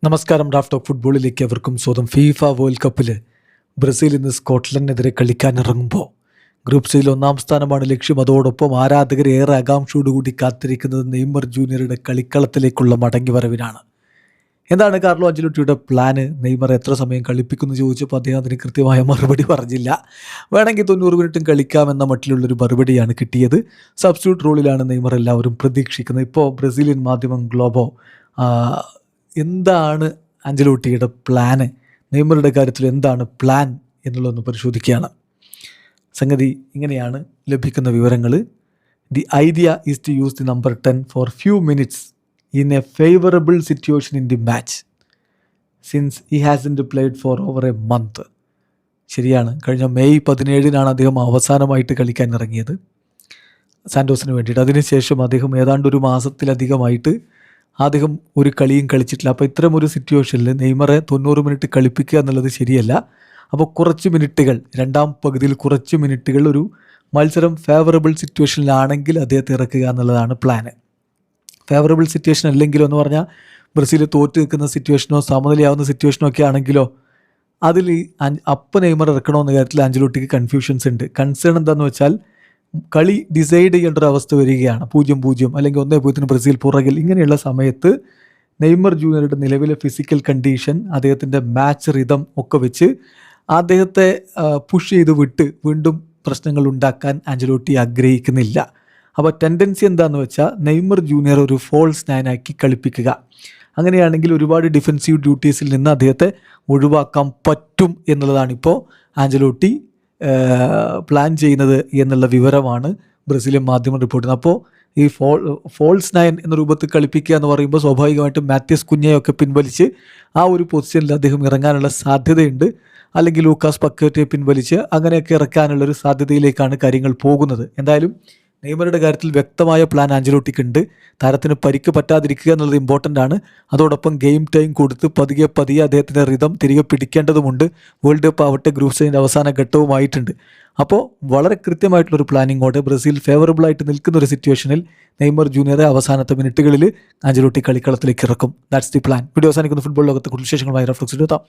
നമസ്കാരം. Draft talk ഫുട്ബോളിലേക്ക് അവർക്കും സ്വന്തം. ഫീഫ വേൾഡ് കപ്പിൽ ബ്രസീൽ ഇന്ന് സ്കോട്ട്ലൻഡിനെതിരെ കളിക്കാനിറങ്ങുമ്പോൾ ഗ്രൂപ്പ് സിയിൽ 1-ാം സ്ഥാനമാണ് ലക്ഷ്യം. അതോടൊപ്പം ആരാധകർ ഏറെ ആകാംക്ഷയോടുകൂടി കാത്തിരിക്കുന്നത് നെയ്മർ ജൂനിയറുടെ കളിക്കളത്തിലേക്കുള്ള മടങ്ങിവരവിനാണ്. എന്താണ് കാർലോ അഞ്ചലോട്ടിയുടെ പ്ലാന്? നെയ്മർ എത്ര സമയം കളിപ്പിക്കുന്നു ചോദിച്ചപ്പോൾ അദ്ദേഹം അതിന് കൃത്യമായ മറുപടി പറഞ്ഞില്ല. വേണമെങ്കിൽ 90 മിനിറ്റും കളിക്കാമെന്ന മട്ടിലുള്ളൊരു മറുപടിയാണ് കിട്ടിയത്. സബ്സ്റ്റിറ്റ്യൂട്ട് റോളിലാണ് നെയ്മർ എല്ലാവരും പ്രതീക്ഷിക്കുന്നത്. ഇപ്പോൾ ബ്രസീലിയൻ മാധ്യമം ഗ്ലോബോ എന്താണ് അഞ്ചലോട്ടിയുടെ പ്ലാന്, നെയ്മറുടെ കാര്യത്തിൽ എന്താണ് പ്ലാൻ എന്നുള്ളതൊന്ന് പരിശോധിക്കുകയാണ്. സംഗതി ഇങ്ങനെയാണ് ലഭിക്കുന്ന വിവരങ്ങൾ. The idea is to use the number 10 for few minutes in a favourable situation in the match since he hasn't played for over a month. ശരിയാണ്, കഴിഞ്ഞ മെയ് 17 അദ്ദേഹം അവസാനമായിട്ട് കളിക്കാൻ ഇറങ്ങിയത് സാൻറ്റോസിന് വേണ്ടിയിട്ട്. അതിനുശേഷം അദ്ദേഹം ഏതാണ്ട് ഒരു മാസത്തിലധികമായിട്ട് അദ്ദേഹം ഒരു കളിയും കളിച്ചിട്ടില്ല. അപ്പോൾ ഇത്തരം ഒരു സിറ്റുവേഷനിൽ നെയ്മറെ 90 മിനിറ്റ് കളിപ്പിക്കുക എന്നുള്ളത് ശരിയല്ല. അപ്പോൾ കുറച്ച് മിനിറ്റുകൾ, രണ്ടാം പകുതിയിൽ കുറച്ച് മിനിറ്റുകൾ ഒരു മത്സരം ഫേവറബിൾ സിറ്റുവേഷനിലാണെങ്കിൽ അദ്ദേഹത്തെ ഇറക്കുക എന്നുള്ളതാണ് പ്ലാന്. ഫേവറബിൾ സിറ്റുവേഷൻ അല്ലെങ്കിലോ എന്ന് പറഞ്ഞാൽ ബ്രസീൽ തോറ്റ് നിൽക്കുന്ന സിറ്റുവേഷനോ സമനിലയാവുന്ന സിറ്റുവേഷനോ ഒക്കെ ആണെങ്കിലോ അതിൽ നെയ്മർ ഇറക്കണമെന്ന കാര്യത്തിൽ അഞ്ചലോട്ടിക്ക് കൺഫ്യൂഷൻസ് ഉണ്ട്. കൺസേൺ എന്താണെന്ന് വെച്ചാൽ കളി ഡിസൈഡ് ചെയ്യേണ്ട ഒരു അവസ്ഥ വരികയാണ്. 0-0 അല്ലെങ്കിൽ 1-0 ബ്രസീൽ പുറകിൽ. ഇങ്ങനെയുള്ള സമയത്ത് നെയ്മർ ജൂനിയറുടെ നിലവിലെ ഫിസിക്കൽ കണ്ടീഷൻ, അദ്ദേഹത്തിൻ്റെ മാച്ച് റിതം ഒക്കെ വെച്ച് അദ്ദേഹത്തെ പുഷ് ചെയ്ത് വിട്ട് വീണ്ടും പ്രശ്നങ്ങൾ ഉണ്ടാക്കാൻ അഞ്ചലോട്ടി ആഗ്രഹിക്കുന്നില്ല. അപ്പോൾ ടെൻഡൻസി എന്താണെന്ന് വെച്ചാൽ നെയ്മർ ജൂനിയർ ഒരു ഫോൾസ് നയനാക്കി കളിപ്പിക്കുക. അങ്ങനെയാണെങ്കിൽ ഒരുപാട് ഡിഫെൻസീവ് ഡ്യൂട്ടീസിൽ നിന്ന് അദ്ദേഹത്തെ ഒഴിവാക്കാൻ പറ്റും എന്നുള്ളതാണിപ്പോൾ ആഞ്ചലോട്ടി പ്ലാൻ ചെയ്യുന്നത് എന്നുള്ള വിവരമാണ് ബ്രസീലിയൻ മാധ്യമം റിപ്പോർട്ട് ചെയ്യുന്നത്. അപ്പോൾ ഈ ഫോൾസ് നയൻ എന്ന രൂപത്തിൽ കളിപ്പിക്കുക എന്ന് പറയുമ്പോൾ സ്വാഭാവികമായിട്ടും മാത്യസ് കുഞ്ഞയൊക്കെ പിൻവലിച്ച് ആ ഒരു പൊസിഷനിൽ അദ്ദേഹം ഇറങ്ങാനുള്ള സാധ്യതയുണ്ട്. അല്ലെങ്കിൽ ലൂക്കാസ് പക്കേറ്റെ പിൻവലിച്ച് അങ്ങനെയൊക്കെ ഇറക്കാനുള്ളൊരു സാധ്യതയിലേക്കാണ് കാര്യങ്ങൾ പോകുന്നത്. എന്തായാലും നെയ്മറുടെ കാര്യത്തിൽ വ്യക്തമായ പ്ലാൻ ആഞ്ചലോട്ടിക്ക് ഉണ്ട്. താരത്തിന് പരിക്ക് പറ്റാതിരിക്കുക എന്നുള്ളത് ഇമ്പോർട്ടൻ്റ് ആണ്. അതോടൊപ്പം ഗെയിം ടൈം കൊടുത്ത് പതിയെ അദ്ദേഹത്തിൻ്റെ റിതം തിരികെ പിടിക്കേണ്ടതുമുണ്ട്. വേൾഡ് കപ്പ് ആവട്ടെ, ഗ്രൂപ്പ് സ്റ്റേജിൻ്റെ അവസാന ഘട്ടവുമായിട്ടുണ്ട്. അപ്പോൾ വളരെ കൃത്യമായിട്ടുള്ളൊരു പ്ലാനിങ്ങോടെ ബ്രസീൽ ഫേവറബിളായിട്ട് നിൽക്കുന്ന ഒരു സിറ്റുവേഷനിൽ നെയ്മർ ജൂനിയറെ അവസാനത്തെ മിനിറ്റുകളിൽ ആഞ്ചലോട്ടി കളിക്കളത്തിലേക്ക് ഇറക്കും. That's the plan. വീഡിയോ അവസാനിക്കുന്ന ഫുട്ബോൾ ലോകത്തെ കൂടുതൽ വിശേഷങ്ങളുമായി റഫ്ലക്സ് എടുത്താം.